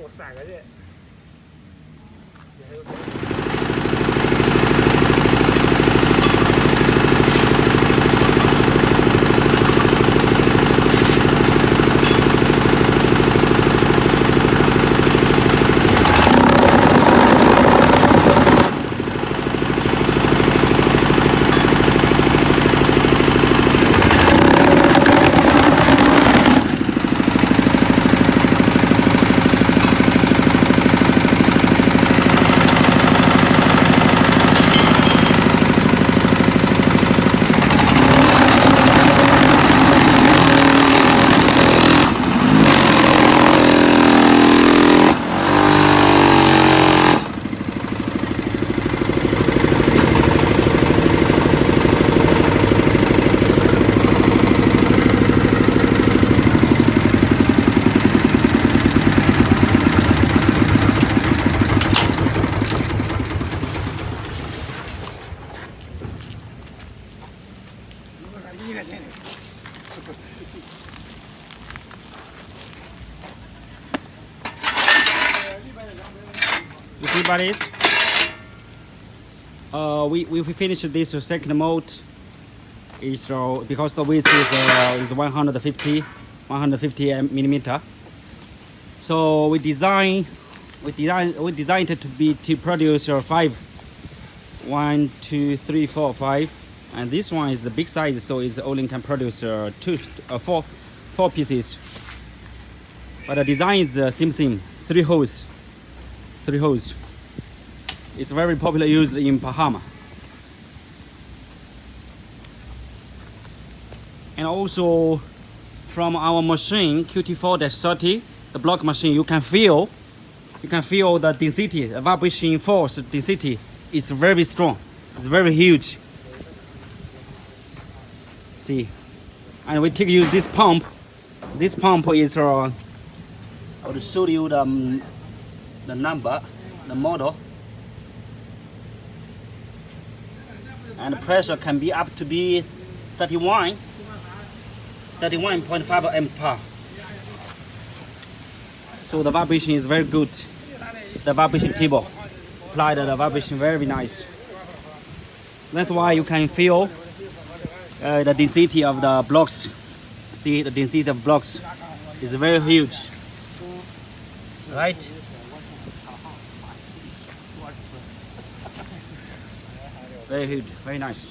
做3个人。也还有。You see, buddies? We finished this second mode. Is because the width is 150 millimeter. So we designed it to produce 5. 1, 2, 3, 4, 5, and this one is the big size, so it only can produce 4 pieces. But the design is the same, 3 holes. It's very popular used in Bahama. And also from our machine QT4-30, the block machine, you can feel the density, the vibration force density is very strong. It's very huge. See, and we take use this pump. This pump is I will show you the number, the model, and the pressure can be up to be 31.5 MPa. So the vibration is very good. The vibration table applied the vibration very nice. That's why you can feel the density of the blocks. See, the density of blocks is very huge, right? Very huge, very nice.